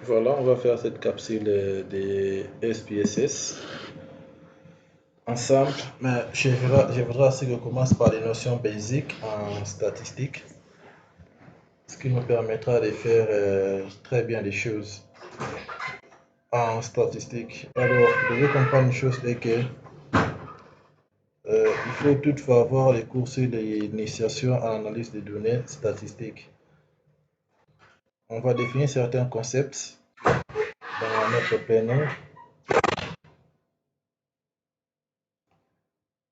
Voilà, on va faire cette capsule des SPSS ensemble. Mais je voudrais aussi qu'on commence par les notions basiques en statistique, ce qui nous permettra de faire très bien les choses en statistique. Alors, vous devez comprendre une chose, c'est que il faut toutefois avoir les cours sur l'initiation à l'analyse des données statistiques. On va définir certains concepts dans notre planning.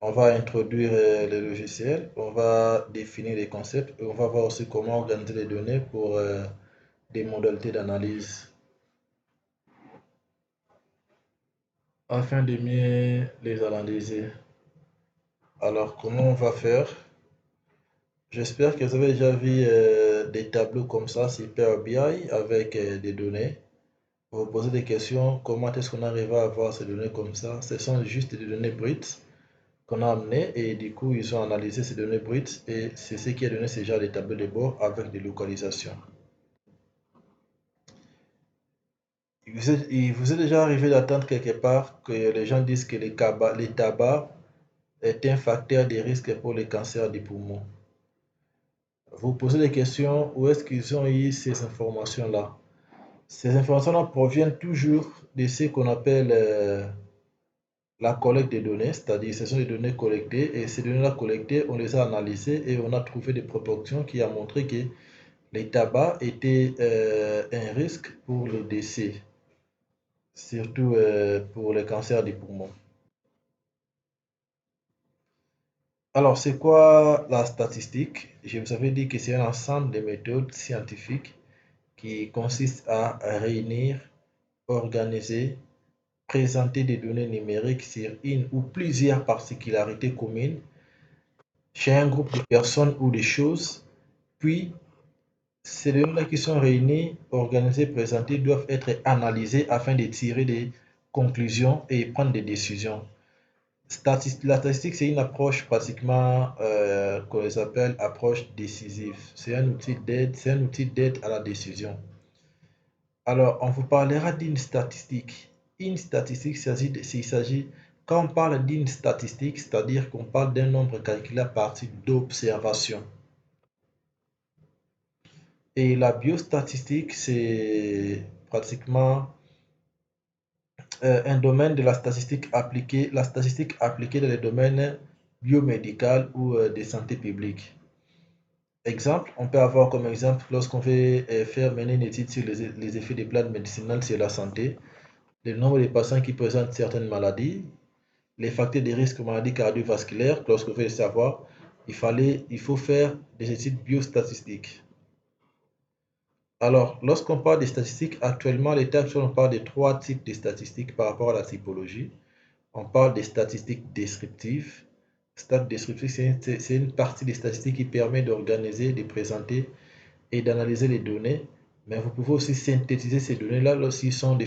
On va introduire les logiciels, on va définir les concepts et on va voir aussi comment organiser les données pour des modalités d'analyse afin de mieux les analyser. Alors, comment on va faire? J'espère que vous avez déjà vu des tableaux comme ça sur Power BI avec des données. Vous vous posez des questions, comment est-ce qu'on arrive à avoir ces données comme ça? Ce sont juste des données brutes qu'on a amenées et du coup, ils ont analysé ces données brutes et c'est ce qui a donné ces genre de tableaux de bord avec des localisations. Il vous est déjà arrivé d'attendre quelque part que les gens disent que les tabac est un facteur de risque pour le cancer du poumon. Vous posez des questions, où est-ce qu'ils ont eu ces informations-là? Ces informations-là proviennent toujours de ce qu'on appelle la collecte des données, c'est-à-dire ce sont des données collectées et ces données-là collectées, on les a analysées et on a trouvé des proportions qui ont montré que les tabacs étaient un risque pour le décès, surtout pour le cancer du poumon. Alors, c'est quoi la statistique? Je vous avais dit que c'est un ensemble de méthodes scientifiques qui consistent à réunir, organiser, présenter des données numériques sur une ou plusieurs particularités communes chez un groupe de personnes ou de choses, puis ces données qui sont réunies, organisées, présentées doivent être analysées afin de tirer des conclusions et prendre des décisions. La statistique, c'est une approche pratiquement qu'on appelle approche décisive. C'est un outil d'aide à la décision. Alors, on vous parlera d'une statistique. Une statistique, quand on parle d'une statistique, c'est-à-dire qu'on parle d'un nombre calculé à partir d'observations. Et la biostatistique, c'est pratiquement un domaine de la statistique appliquée dans les domaines biomédical ou de santé publique. Exemple, on peut avoir comme exemple lorsqu'on veut faire mener une étude sur les effets des plantes médicinales sur la santé, le nombre de patients qui présentent certaines maladies, les facteurs de risque aux maladies cardiovasculaires. Lorsqu'on veut le savoir, il faut faire des études biostatistiques. Alors, lorsqu'on parle des statistiques, actuellement, à l'état actuel, on parle de trois types de statistiques par rapport à la typologie. On parle des statistiques descriptives. Stat descriptif, c'est une partie des statistiques qui permet d'organiser, de présenter et d'analyser les données. Mais vous pouvez aussi synthétiser ces données-là s'ils sont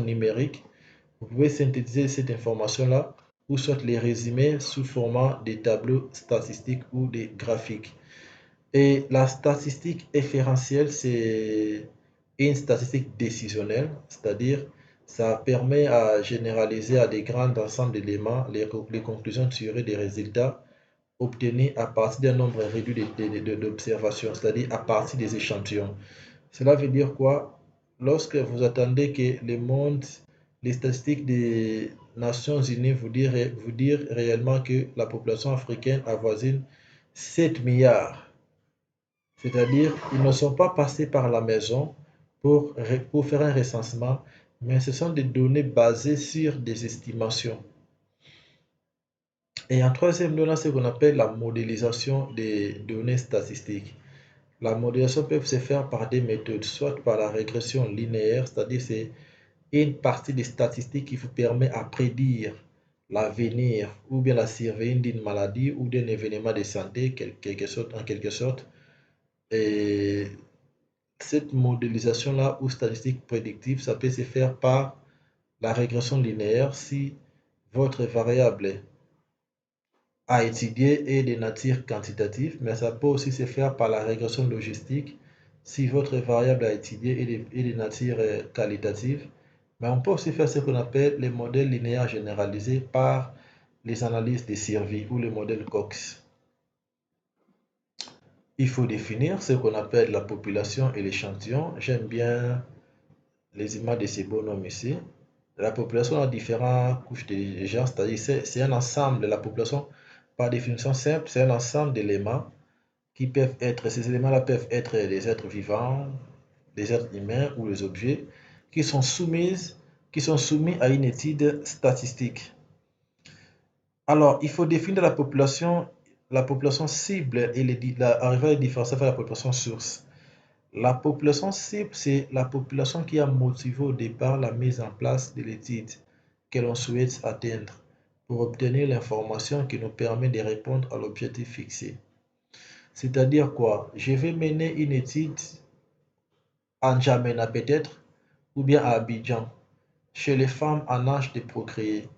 numériques. Vous pouvez synthétiser cette information-là ou soit les résumer sous format de tableaux statistiques ou des graphiques. Et la statistique référentielle, c'est une statistique décisionnelle, c'est-à-dire ça permet à généraliser à des grands ensembles d'éléments les conclusions tirées des résultats obtenus à partir d'un nombre réduit d'observations, c'est-à-dire à partir des échantillons. Cela veut dire quoi? Lorsque vous attendez que les statistiques des Nations Unies vous dire réellement que la population africaine avoisine 7 milliards, c'est-à-dire, ils ne sont pas passés par la maison pour faire un recensement, mais ce sont des données basées sur des estimations. Et en troisième lieu, on a ce qu'on appelle la modélisation des données statistiques. La modélisation peut se faire par des méthodes, soit par la régression linéaire, c'est-à-dire c'est une partie des statistiques qui vous permet à prédire l'avenir ou bien la survenue d'une maladie ou d'un événement de santé, en quelque sorte. Et cette modélisation-là ou statistique prédictive, ça peut se faire par la régression linéaire si votre variable à étudier est de nature quantitative, mais ça peut aussi se faire par la régression logistique si votre variable à étudier est de nature qualitative. Mais on peut aussi faire ce qu'on appelle les modèles linéaires généralisés par les analyses de survie ou le modèle Cox. Il faut définir ce qu'on appelle la population et l'échantillon. J'aime bien les images de ces bonhommes ici. La population a différentes couches de gens, c'est-à-dire c'est un ensemble, la population, par définition simple, c'est un ensemble d'éléments qui peuvent être, ces éléments-là peuvent être des êtres vivants, des êtres humains ou des objets qui sont qui sont soumis à une étude statistique. Alors, il faut définir la population cible et arriver à les différencier avec la population source. La population cible, c'est la population qui a motivé au départ la mise en place de l'étude que l'on souhaite atteindre pour obtenir l'information qui nous permet de répondre à l'objectif fixé. C'est-à-dire quoi? Je vais mener une étude à N'Djamena peut-être, ou bien à Abidjan, chez les femmes en âge de procréer.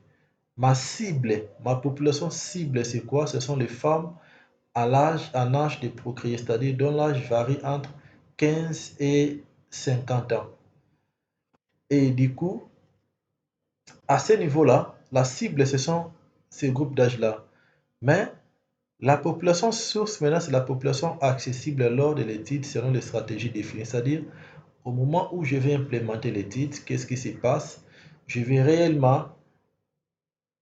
Ma cible, ma population cible, c'est quoi? Ce sont les femmes en âge de procréer, c'est-à-dire dont l'âge varie entre 15 et 50 ans. Et du coup, à ce niveau-là, la cible, ce sont ces groupes d'âge-là. Mais la population source, maintenant, c'est la population accessible lors de l'étude selon les stratégies définies. C'est-à-dire, au moment où je vais implémenter l'étude, qu'est-ce qui se passe? Je vais réellement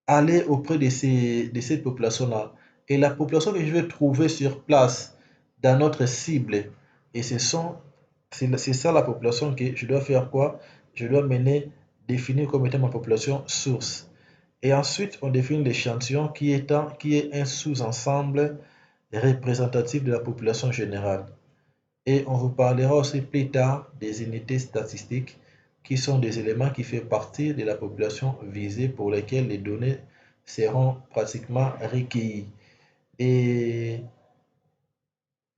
aller auprès de cette population-là. Et la population que je vais trouver sur place dans notre cible, et c'est ça la population que je dois faire quoi? Je dois définir comme étant ma population source. Et ensuite, on définit l'échantillon qui est un sous-ensemble représentatif de la population générale. Et on vous parlera aussi plus tard des unités statistiques qui sont des éléments qui font partie de la population visée pour lesquels les données seront pratiquement recueillies. Et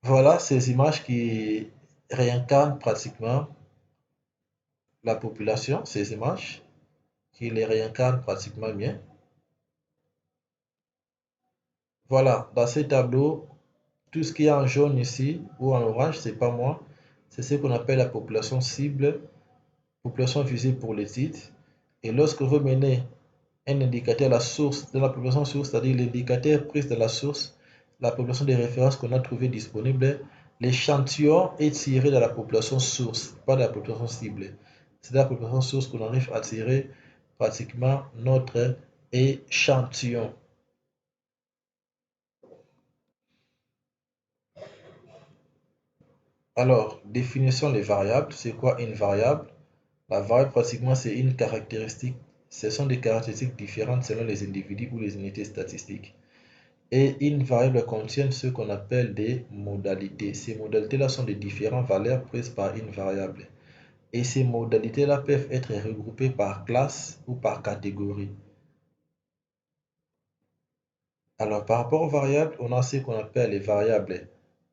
voilà ces images qui réincarnent pratiquement la population, ces images qui les réincarnent pratiquement bien. Voilà, dans ces tableaux, tout ce qui est en jaune ici ou en orange, c'est pas moi, c'est ce qu'on appelle la population cible, population visée pour l'étude. Et lorsque vous menez un indicateur à la source de la population source, c'est-à-dire l'indicateur pris de la source, la population de référence qu'on a trouvé disponible, l'échantillon est tiré de la population source, pas de la population cible. C'est de la population source qu'on arrive à tirer pratiquement notre échantillon. Alors, définissons les variables. C'est quoi une variable? La variable, pratiquement, c'est une caractéristique. Ce sont des caractéristiques différentes selon les individus ou les unités statistiques. Et une variable contient ce qu'on appelle des modalités. Ces modalités-là sont des différentes valeurs prises par une variable. Et ces modalités-là peuvent être regroupées par classe ou par catégorie. Alors, par rapport aux variables, on a ce qu'on appelle les variables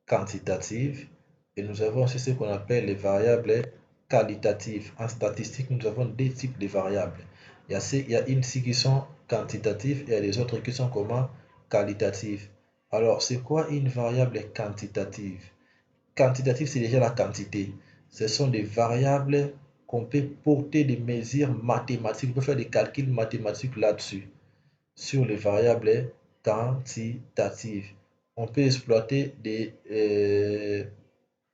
quantitatives et nous avons aussi ce qu'on appelle les variables qualitatives. En statistique, nous avons deux types de variables. Il y a une qui sont quantitatives et il y a les autres qui sont comment qualitatives. Alors, c'est quoi une variable quantitative? Quantitative, c'est déjà la quantité. Ce sont des variables qu'on peut porter des mesures mathématiques, on peut faire des calculs mathématiques là-dessus sur les variables quantitatives. On peut exploiter des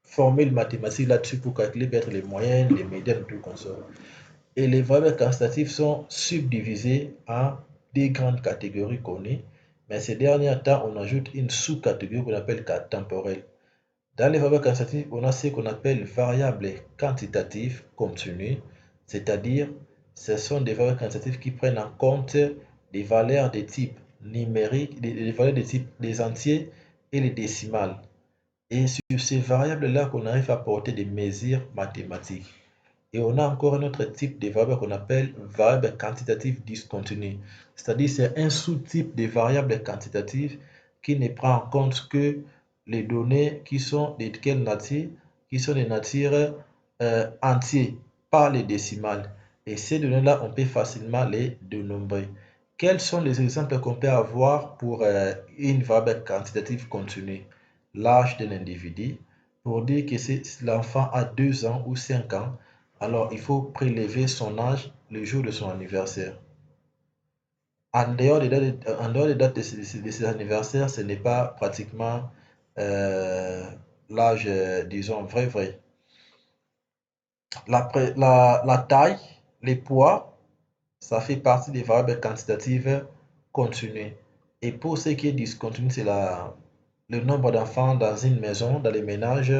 formules mathématiques là-dessus pour calculer peut-être les moyennes, les médianes, tout comme ça. Et les variables quantitatives sont subdivisées en des grandes catégories connues, mais ces derniers temps, on ajoute une sous-catégorie qu'on appelle temporelle. Dans les variables quantitatives, on a ce qu'on appelle variables quantitatives continues, c'est-à-dire ce sont des variables quantitatives qui prennent en compte des valeurs de type numérique, des valeurs de type des entiers et les décimales. Et sur ces variables-là qu'on arrive à porter des mesures mathématiques. Et on a encore un autre type de variable qu'on appelle variable quantitative discontinue. C'est-à-dire c'est un sous-type de variable quantitative qui ne prend en compte que les données qui sont de quelle nature, qui sont des natures entières, pas les décimales. Et ces données-là, on peut facilement les dénombrer. Quels sont les exemples qu'on peut avoir pour une variable quantitative continue? L'âge de l'individu, pour dire que si l'enfant a 2 ans ou 5 ans, alors il faut prélever son âge le jour de son anniversaire. En dehors des dates de ses anniversaires, ce n'est pas pratiquement euh, l'âge, disons, vrai. La taille, les poids, ça fait partie des variables quantitatives continues. Et pour ce qui est discontinu, c'est le nombre d'enfants dans une maison, dans les ménages,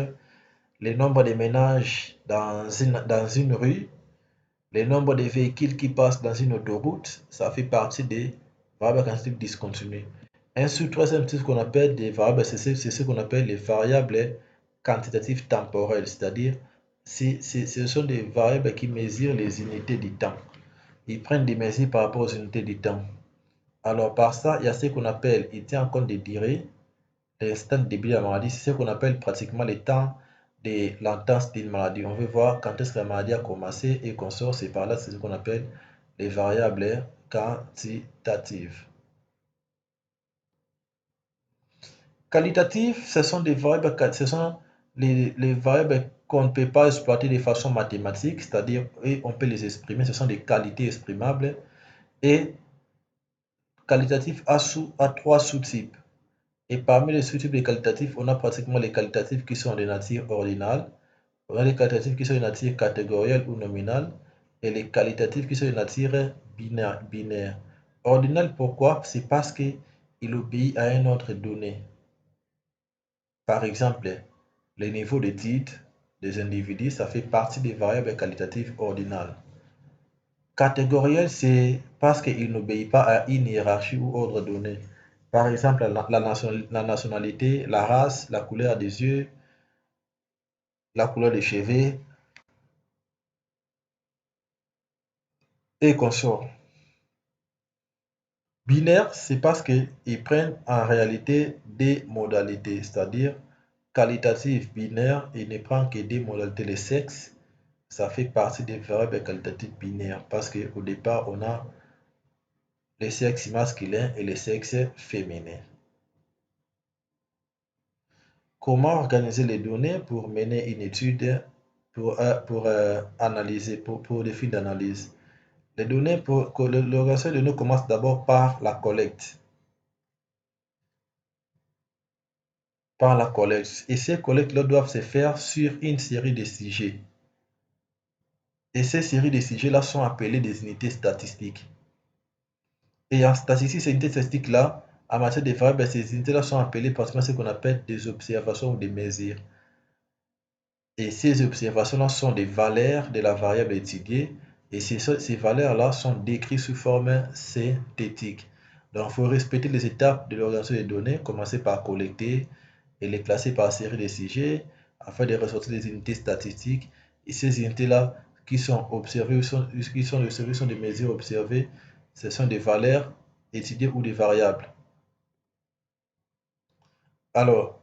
le nombre de ménages dans une rue, le nombre de véhicules qui passent dans une autoroute, ça fait partie des variables quantitatives discontinues. Un sous-troisième type qu'on appelle des variables, c'est ce qu'on appelle les variables quantitatives temporelles, c'est-à-dire ce sont des variables qui mesurent les unités du temps. Ils prennent des mesures par rapport aux unités du temps. Alors par ça, il y a ce qu'on appelle, il tient en compte des durées, l'instant de début de la maladie, c'est ce qu'on appelle pratiquement le temps de l'entente d'une maladie. On veut voir quand est-ce que la maladie a commencé et qu'on sort, c'est par là, c'est ce qu'on appelle les variables quantitatives. Qualitatives, ce sont les variables qu'on ne peut pas exploiter de façon mathématique, c'est-à-dire on peut les exprimer, ce sont des qualités exprimables. Et qualitatif a 3 sous-types. Et parmi les sous-types de qualitatifs, on a pratiquement les qualitatifs qui sont de nature ordinale, on a les qualitatifs qui sont de nature catégorielle ou nominale, et les qualitatifs qui sont de nature binaire. Ordinal, pourquoi? C'est parce qu'il obéit à un ordre donné. Par exemple, le niveau d'études des individus, ça fait partie des variables qualitatives ordinales. Catégoriel, c'est parce qu'il n'obéit pas à une hiérarchie ou ordre donné. Par exemple, la nationalité, la race, la couleur des yeux, la couleur des cheveux et consorts. Binaire, c'est parce qu'ils prennent en réalité des modalités, c'est-à-dire qualitatif binaire, il ne prend que des modalités. Le sexe, ça fait partie des variables qualitatives binaires parce qu'au départ, on a le sexe masculin et le sexe féminin. Comment organiser les données pour mener une étude, pour analyser, pour des fins d'analyse? Les données, l'organisation des données commence d'abord par la collecte. Et ces collectes-là doivent se faire sur une série de sujets. Et ces séries de sujets-là sont appelées des unités statistiques. Et en statistique, ces unités statistiques-là, en matière de variables, ces unités-là sont appelées pratiquement ce qu'on appelle des observations ou des mesures. Et ces observations-là sont des valeurs de la variable étudiée. Et ces valeurs-là sont décrites sous forme synthétique. Donc, il faut respecter les étapes de l'organisation des données, commencer par collecter et les classer par série de sujets afin de ressortir des unités statistiques. Et ces unités-là qui sont observées, sont des mesures observées, ce sont des valeurs étudiées ou des variables. Alors,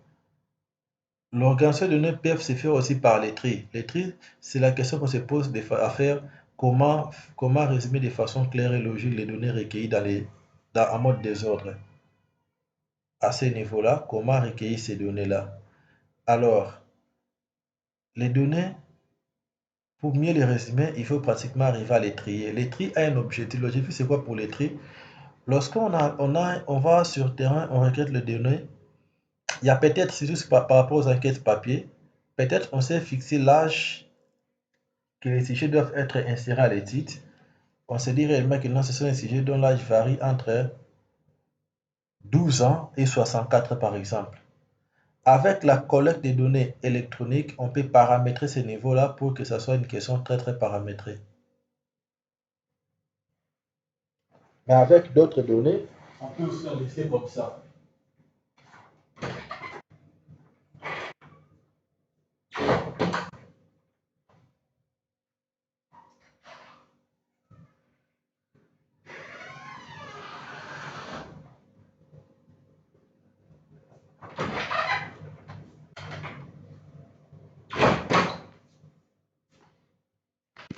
l'organisation de données peuvent se faire aussi par les tris. Les tris, c'est la question qu'on se pose à faire, comment résumer de façon claire et logique les données recueillies en mode désordre. À ce niveau-là, comment recueillir ces données-là? Alors, les données, pour mieux les résumer, il faut pratiquement arriver à les trier. Les tri a un objectif. L'objectif, c'est quoi pour les tri? On va sur le terrain, on requête les données. Il y a peut-être, c'est juste par rapport aux enquêtes papier, peut-être on s'est fixé l'âge que les sujets doivent être insérés à l'étude. On se dit réellement que non, ce sont des sujets dont l'âge varie entre 12 ans et 64 par exemple. Avec la collecte des données électroniques, on peut paramétrer ces niveaux-là pour que ce soit une question très paramétrée. Mais avec d'autres données, on peut aussi la laisser comme ça.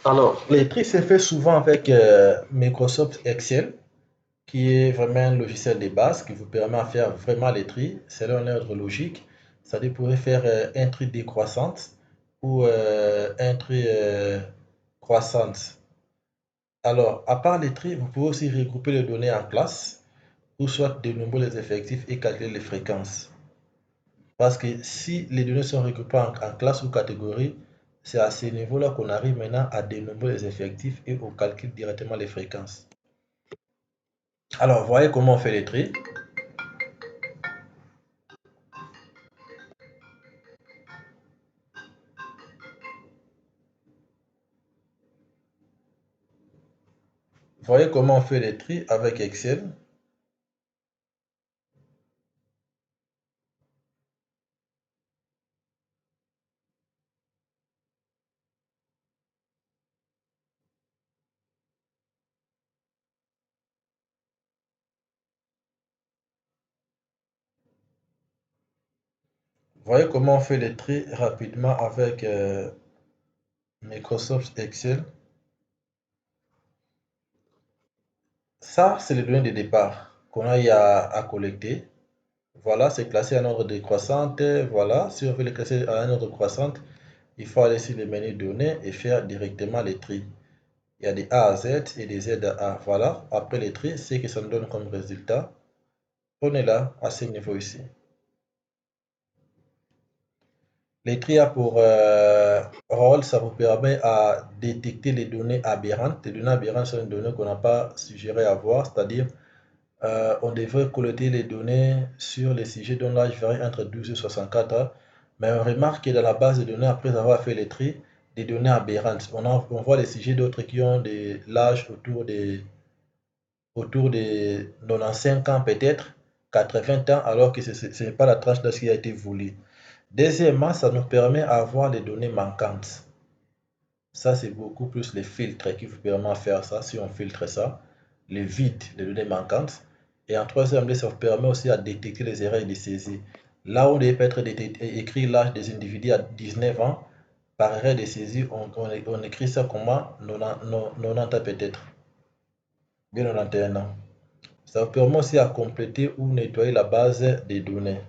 Alors, les tri se fait souvent avec Microsoft Excel, qui est vraiment un logiciel de base qui vous permet de faire vraiment les tri selon un ordre logique. C'est-à-dire, vous pouvez faire un tri décroissante ou un tri croissante. Alors, à part les tri, vous pouvez aussi regrouper les données en classe ou soit dénombrer les effectifs et calculer les fréquences. Parce que si les données sont regroupées en classe ou catégorie, c'est à ce niveau-là qu'on arrive maintenant à dénombrer les effectifs et on calcule directement les fréquences. Alors, voyez comment on fait les tri. Voyez comment on fait les tri avec Excel. Voyez comment on fait les tri rapidement avec Microsoft Excel. Ça, c'est les données de départ qu'on a eu à collecter. Voilà, c'est classé en ordre décroissante. Voilà, si on veut les classer en ordre croissante, il faut aller sur le menu données et faire directement les tri. Il y a des A à Z et des Z à A. Voilà, après les tri, c'est que ça nous donne comme résultat. On est là, à ce niveau ici. Les tri a pour rôle, ça vous permet à détecter les données aberrantes. Les données aberrantes sont des données qu'on n'a pas suggéré à voir, c'est-à-dire on devrait collecter les données sur les sujets dont l'âge varie entre 12 et 64 ans. Mais on remarque que dans la base de données, après avoir fait les tri, des données aberrantes. On voit les sujets d'autres qui ont l'âge autour de 95 ans peut-être, 80 ans, alors que ce n'est pas la tranche d'âge qui a été voulue. Deuxièmement, ça nous permet d'avoir les données manquantes. Ça, c'est beaucoup plus les filtres qui vous permettent de faire ça, si on filtre ça, les vides, les données manquantes. Et en troisième lieu, ça vous permet aussi à détecter les erreurs de saisie. Là où il peut être écrit l'âge des individus à 19 ans, par erreur de saisie, on écrit ça comment 90 peut-être, bien 91 ans. Ça vous permet aussi à compléter ou nettoyer la base des données.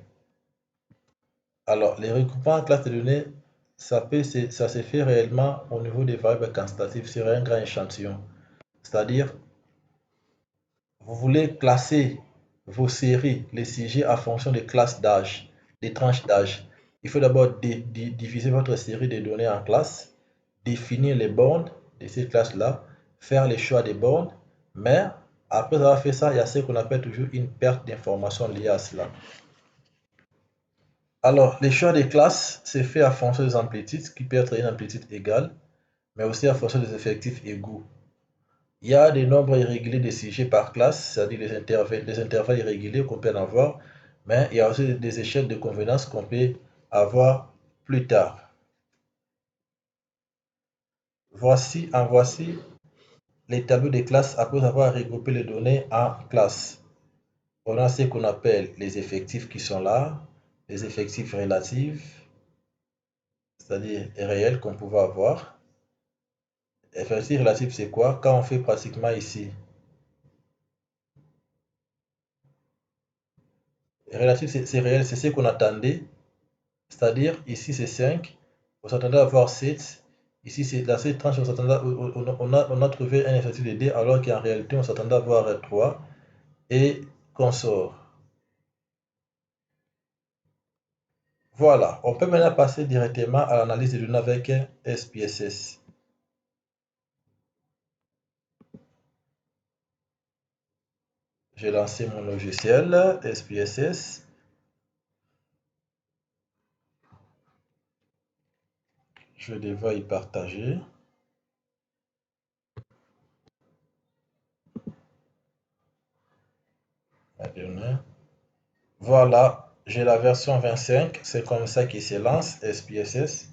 Alors, les recoupements en classe de données, ça se fait réellement au niveau des variables quantitatives sur un grand échantillon. C'est-à-dire, vous voulez classer vos séries, les sujets en fonction des classes d'âge, des tranches d'âge. Il faut d'abord diviser votre série de données en classes, définir les bornes de ces classes-là, faire les choix des bornes, mais après avoir fait ça, il y a ce qu'on appelle toujours une perte d'information liée à cela. Alors, les choix des classes, c'est fait à fonction des amplitudes, qui peut être une amplitude égale, mais aussi à fonction des effectifs égaux. Il y a des nombres irréguliers de sujets par classe, c'est-à-dire les intervalles irréguliers qu'on peut en avoir, mais il y a aussi des échelles de convenance qu'on peut avoir plus tard. Voici les tableaux des classes après avoir regroupé les données en classes. On a ce qu'on appelle les effectifs qui sont là, les effectifs relatifs, c'est-à-dire réels qu'on pouvait avoir. Effectif relatif, c'est quoi? Quand on fait pratiquement ici. Relatif, c'est réel, c'est ce qu'on attendait. C'est-à-dire, ici, c'est 5. On s'attendait à avoir 7. Ici, c'est dans cette tranche, on a trouvé un effectif de D, alors qu'en réalité, on s'attendait à avoir 3 et qu'on sort. Voilà, on peut maintenant passer directement à l'analyse des données avec SPSS. J'ai lancé mon logiciel SPSS. Je devrais y partager. Voilà, j'ai la version 25, c'est comme ça qu'il se lance, SPSS.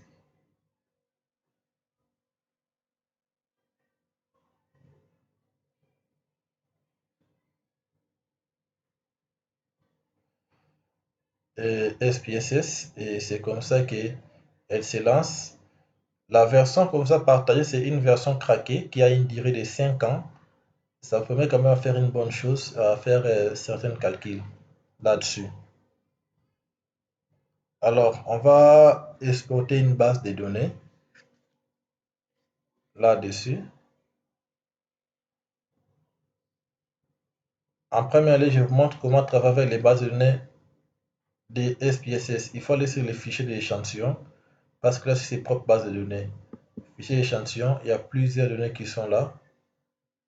SPSS, et c'est comme ça qu'elle se lance. La version comme ça partagée, c'est une version craquée qui a une durée de 5 ans. Ça permet quand même à faire une bonne chose, à faire certains calculs là-dessus. Alors, on va exporter une base de données là-dessus. En première ligne, je vous montre comment travailler avec les bases de données des SPSS. Il faut aller sur les fichiers d'échantillon parce que là, c'est ses propres bases de données. Fichier d'échantillon, il y a plusieurs données qui sont là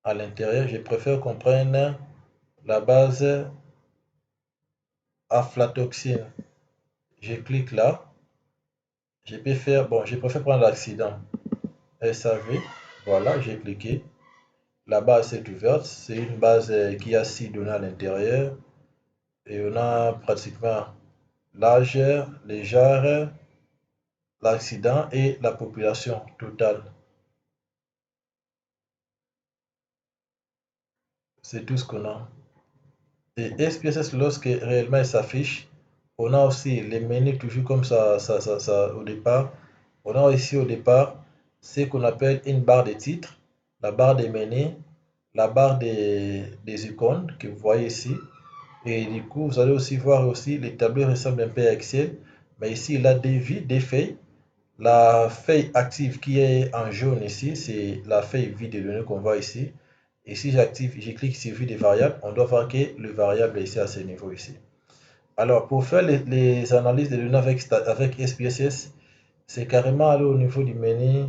à l'intérieur. Je préfère qu'on prenne la base aflatoxine. Je clique là. Je peux faire, bon, je préfère prendre l'accident. SAV. Voilà, j'ai cliqué. La base est ouverte. C'est une base qui a 6 données à l'intérieur. Et on a pratiquement l'âge, les genres, l'accident et la population totale. C'est tout ce qu'on a. Et SPSS, lorsque réellement il s'affiche, on a aussi les menus toujours comme ça au départ. On a ici au départ ce qu'on appelle une barre de titres, la barre des menus, la barre des icônes que vous voyez ici. Et du coup, vous allez aussi voir aussi les tableaux ressemblent un peu à Excel. Mais ici, il a des vies, des feuilles. La feuille active qui est en jaune ici, c'est la feuille vide de données qu'on voit ici. Et si j'active, je clique sur vue des variables, on doit voir que le variable est ici à ce niveau ici. Alors, pour faire les analyses de données avec SPSS, c'est carrément aller au niveau du menu,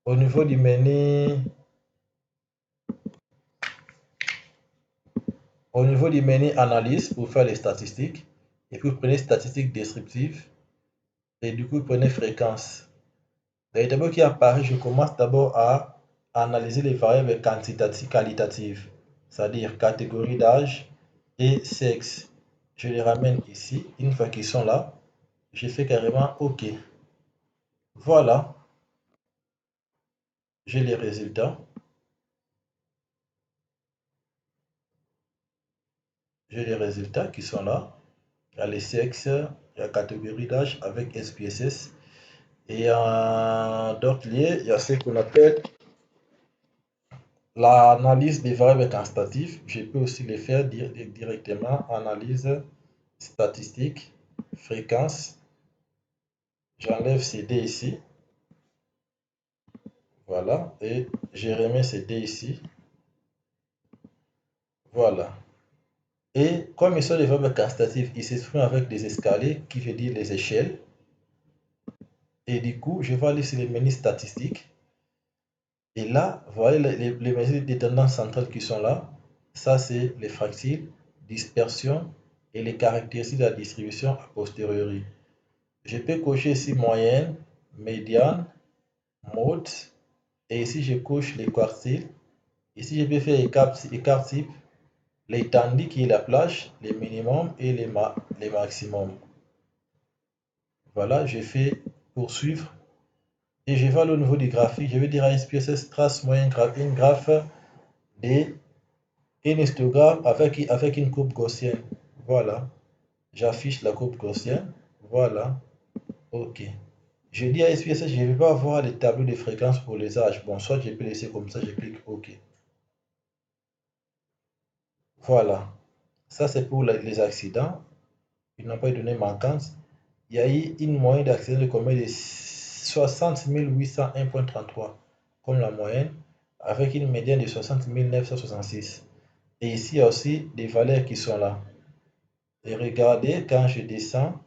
au niveau du menu, au niveau du menu analyse pour faire les statistiques. Et puis, vous prenez statistiques descriptives. Et du coup, vous prenez fréquence. Dans les tableaux qui apparaissent, je commence d'abord à analyser les variables qualitatives, c'est-à-dire catégorie d'âge et sexe. Je les ramène ici. Une fois qu'ils sont là, je fais carrément OK. Voilà, j'ai les résultats. J'ai les résultats qui sont là. Il y a les sexes, il y a la catégorie d'âge avec SPSS. Et en d'autres lieux, il y a ce qu'on appelle l'analyse des variables quantitatives. Je peux aussi les faire directement. Analyse statistique, fréquence. J'enlève ces D ici. Voilà. Et je remets ces D ici. Voilà. Et comme ils sont des variables quantitatives, ils s'expriment avec des escaliers qui veut dire les échelles. Et du coup, je vais aller sur les menus statistiques. Et là, vous voyez les mesures des tendances centrales qui sont là. Ça, c'est les fractiles, dispersion et les caractéristiques de la distribution a posteriori. Je peux cocher ici moyenne, médiane, mode. Et ici, je coche les quartiles. Ici, je peux faire écart type, l'étendue qui est la plage, les minimums et les maximums. Voilà, je fais poursuivre. Et je vais aller au niveau du graphique. Je vais dire à SPSS trace moyenne une graphe de un histogramme avec une courbe gaussienne. Voilà. J'affiche la courbe gaussienne. Voilà. OK. Je dis à SPSS, je ne vais pas avoir les tableaux de fréquence pour les âges. Bon, soit je peux laisser comme ça, je clique OK. Voilà. Ça, c'est pour les accidents. Ils n'ont pas eu de données manquantes. Il y a eu une moyenne d'accidents de combien de 60 801,33 comme la moyenne, avec une médiane de 60 966. Et ici, il y a aussi des valeurs qui sont là. Et regardez, quand je descends,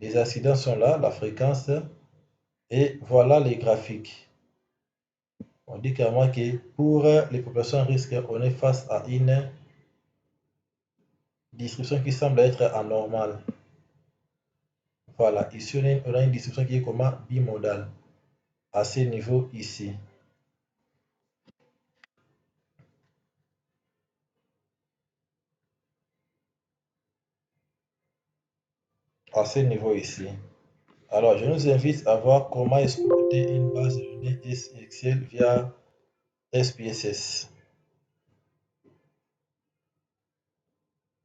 les accidents sont là, la fréquence, et voilà les graphiques. On dit carrément que pour les populations à risque, on est face à une distribution qui semble être anormale. Voilà, ici on a une distribution qui est comment bimodale, à ce niveau ici. À ce niveau ici. Alors, je nous invite à voir comment exporter une base de données Excel via SPSS.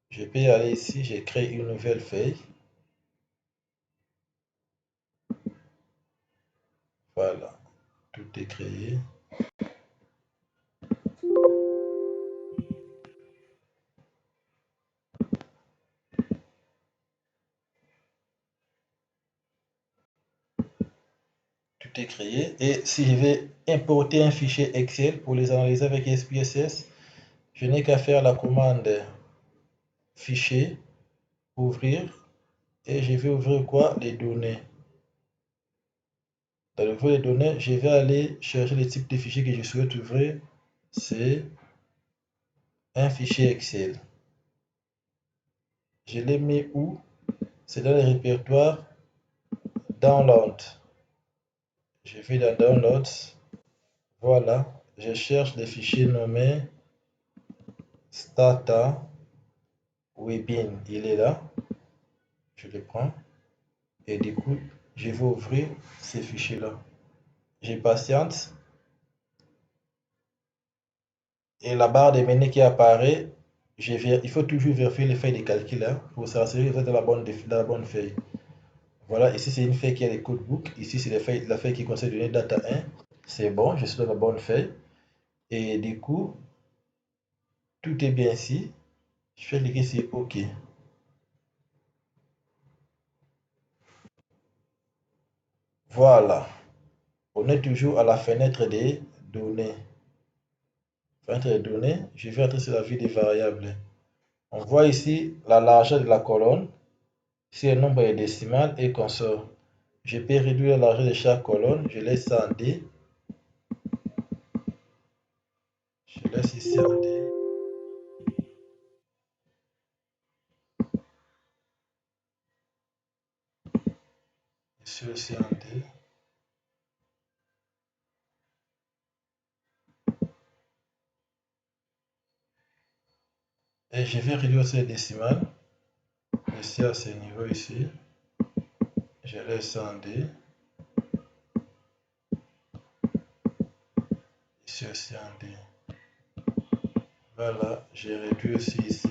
Je peux aller ici, je crée une nouvelle feuille. Voilà, tout est créé. tout est créé. Et si je vais importer un fichier Excel pour les analyser avec SPSS, je n'ai qu'à faire la commande fichier, ouvrir, et je vais ouvrir quoi? Les données. Dans le volet données, je vais aller chercher le type de fichier que je souhaite ouvrir. C'est un fichier Excel. Je l'ai mis où? C'est dans le répertoire Download. Je vais dans Downloads. Voilà. Je cherche le fichier nommé Stata Webin. Il est là. Je le prends. Et du coup, je vais ouvrir ces fichiers-là. Je patiente. Et la barre de menu qui apparaît, il faut toujours vérifier les feuilles de calcul pour s'assurer que vous êtes dans la bonne feuille. Voilà, ici c'est une feuille qui a les codebooks. Ici c'est la feuille qui concerne données data 1. C'est bon, je suis dans la bonne feuille. Et du coup, tout est bien ici. Je vais cliquer sur OK. Voilà. On est toujours à la fenêtre des données. Fenêtre des données, je vais entrer sur la vue des variables. On voit ici la largeur de la colonne, si le nombre est décimal et consort. Je peux réduire la largeur de chaque colonne. Je laisse ça en D. Je laisse ici en D. Ici aussi en D. Et je vais réduire ces décimales. Ici à ce niveau ici. Je laisse ça en D. Ici aussi en D. Voilà, j'ai réduit aussi ici.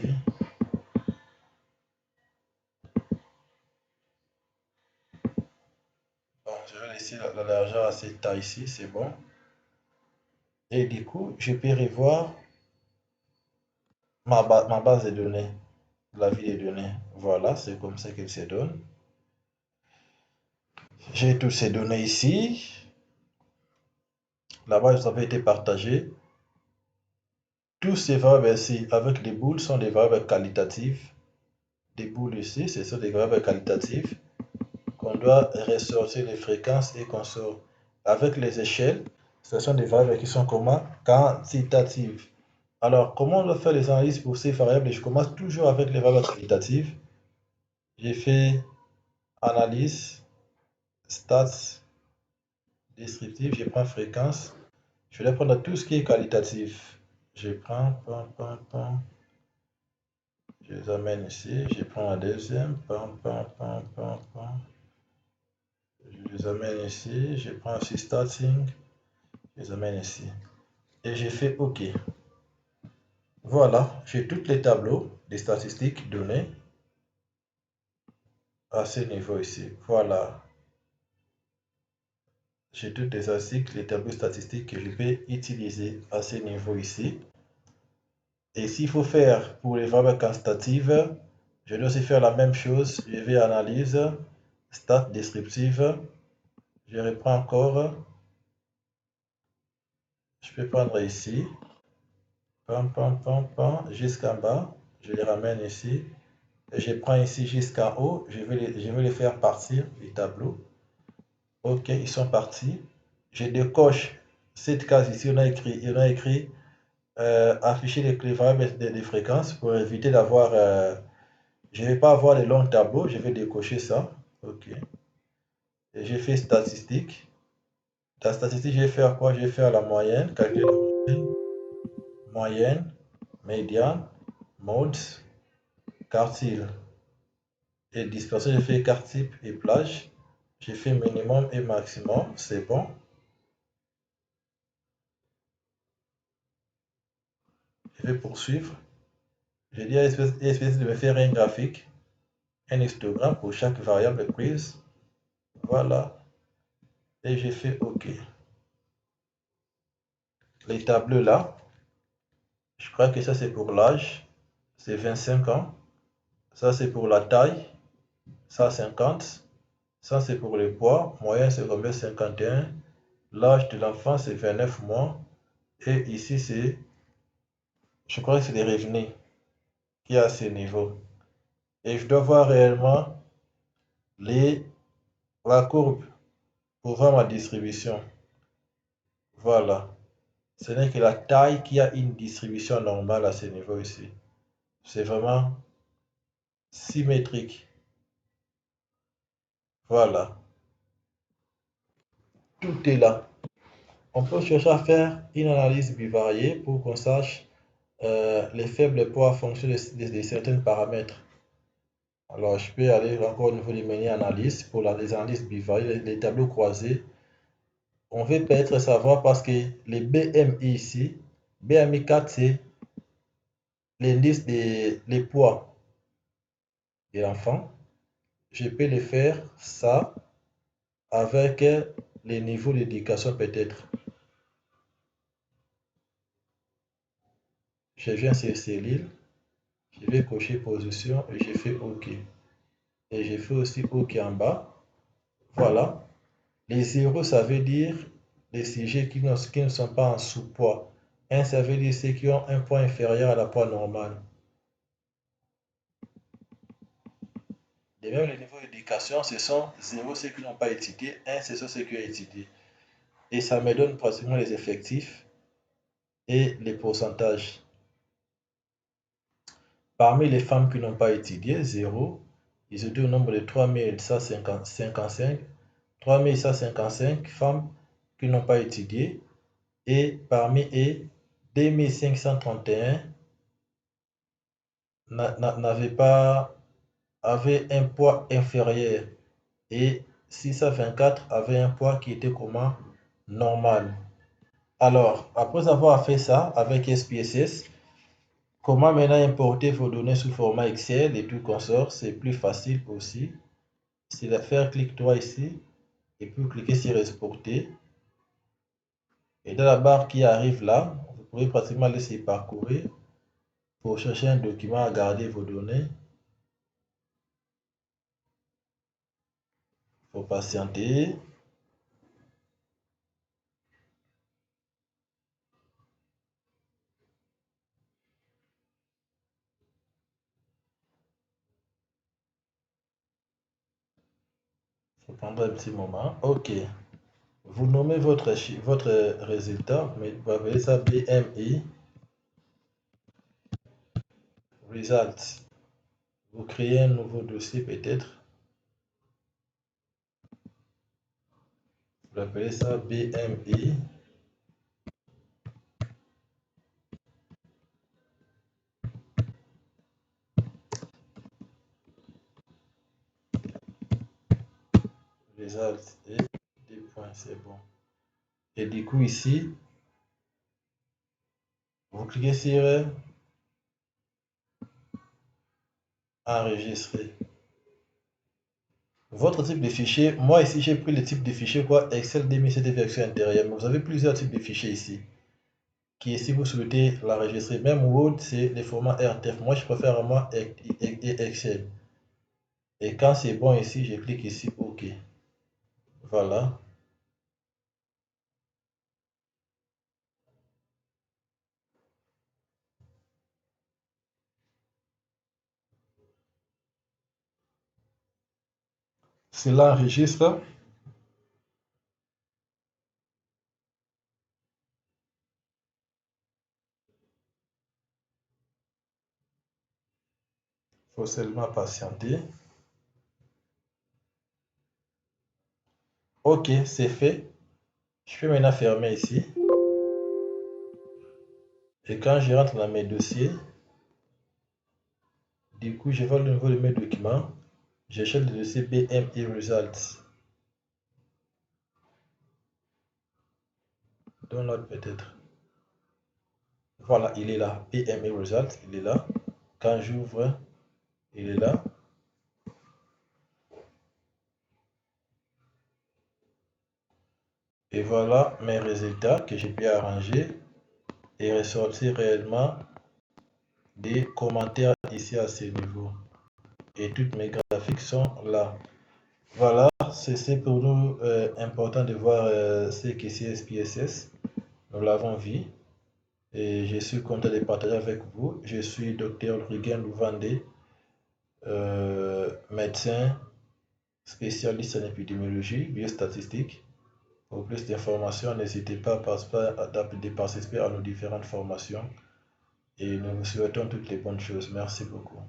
Bon, je vais laisser la largeur à cette taille ici, c'est bon. Et du coup, je peux revoir ma base de données, la vie des données. Voilà, c'est comme ça qu'elle se donne. J'ai toutes ces données ici. La base a été partagée. Tous ces variables ici avec les boules sont des variables qualitatives. Des boules ici, ce sont des variables qualitatives qu'on doit ressortir les fréquences et qu'on sort. Avec les échelles, ce sont des variables qui sont comment? Quantitatives. Alors, comment on doit faire les analyses pour ces variables? Je commence toujours avec les variables qualitatives. J'ai fait analyse, stats, descriptif, je prends fréquence. Je vais prendre tout ce qui est qualitatif. Je prends, je les amène ici. Je prends la deuxième, je les amène ici. Je prends aussi starting, je les amène ici. Et j'ai fait OK. Voilà, j'ai tous les tableaux des statistiques données à ce niveau ici. Voilà. J'ai toutes les articles, les tableaux statistiques que je vais utiliser à ce niveau ici. Et s'il faut faire pour les variables quantitatives, je dois aussi faire la même chose. Je vais analyse, stat descriptive. Je reprends encore. Je peux prendre ici. Jusqu'en bas. Je les ramène ici. Et je prends ici jusqu'en haut. Je vais les faire partir du tableau. OK, ils sont partis. Je décoche cette case ici. On a écrit afficher les variables des fréquences pour éviter d'avoir. Je ne vais pas avoir les longs tableaux. Je vais décocher ça. OK. Et j'ai fait statistique. La statistique, je vais faire quoi? Je vais faire la moyenne, calculer la moyenne, médiane, mode, quartile. Et dispersion, j'ai fait quartile et plage. J'ai fait minimum et maximum. C'est bon. Je vais poursuivre. Je dis à SPSS de me faire un graphique, un histogramme pour chaque variable prise. Voilà. Et j'ai fait OK. Les tableaux là, je crois que ça c'est pour l'âge, c'est 25 ans. Ça c'est pour la taille, ça 50. Ça, c'est pour le poids. Moyen, c'est combien? 51. L'âge de l'enfant, c'est 29 mois. Et ici, je crois que c'est les revenus qui est à ce niveau. Et je dois voir réellement les, la courbe pour voir ma distribution. Voilà. Ce n'est que la taille qui a une distribution normale à ce niveau ici. C'est vraiment symétrique. Voilà. Tout est là. On peut chercher à faire une analyse bivariée pour qu'on sache les faibles poids en fonction de certains paramètres. Alors, je peux aller encore au niveau des menus analyse pour les analyses bivariées, les tableaux croisés. On veut peut-être savoir parce que les BMI ici, BMI 4, c'est l'indice des poids de l'enfant. Je peux le faire ça avec les niveaux d'éducation peut-être. Je viens sur cellule, je vais cocher position et je fais OK. Et je fais aussi OK en bas. Voilà. Les zéros, ça veut dire les sujets qui ne sont pas en sous-poids. 1, ça veut dire ceux qui ont un poids inférieur à la poids normale. De même, le niveau d'éducation, ce sont 0 ceux qui n'ont pas étudié, 1 ce sont ceux qui ont étudié. Et ça me donne pratiquement les effectifs et les pourcentages. Parmi les femmes qui n'ont pas étudié, 0, ils étaient au nombre de 3155 femmes qui n'ont pas étudié. Et parmi eux, 2531 avaient un poids inférieur et 624 avaient un poids qui était comment normal. Alors, après avoir fait ça avec SPSS, comment maintenant importer vos données sous format Excel et tout consort, c'est plus facile aussi. C'est de faire clic droit ici et puis cliquer sur exporter. Et dans la barre qui arrive là, vous pouvez pratiquement laisser parcourir pour chercher un document à garder vos données. Il faut patienter. Ça prendra un petit moment. OK. Vous nommez votre résultat, mais vous appelez ça BMI Results. Vous créez un nouveau dossier peut-être. Vous appelez ça BMI. Results et des points, c'est bon. Et du coup ici, vous cliquez sur enregistrer. Votre type de fichier, moi ici j'ai pris le type de fichier quoi, Excel 2007 version intérieure, mais vous avez plusieurs types de fichiers ici. Qui si vous souhaitez l'enregistrer, même Word, c'est le format RTF. Moi je préfère vraiment Excel. Et quand c'est bon ici, je clique ici OK. Voilà. Cela enregistre. Il faut seulement patienter. OK, c'est fait. Je peux maintenant fermer ici. Et quand je rentre dans mes dossiers, du coup, je vais au niveau de mes documents. Je cherche le dossier BMI Results. Download peut-être. Voilà, il est là. BMI Results, il est là. Quand j'ouvre, il est là. Et voilà mes résultats que j'ai pu arranger et ressortir réellement des commentaires ici à ce niveau. Et toutes mes graphiques sont là. Voilà, c'est pour nous important de voir ce que c'est SPSS. Nous l'avons vu et je suis content de partager avec vous. Je suis docteur Riguen Louvandé, médecin spécialiste en épidémiologie, biostatistique. Pour plus d'informations, n'hésitez pas de participer à nos différentes formations et nous vous souhaitons toutes les bonnes choses. Merci beaucoup.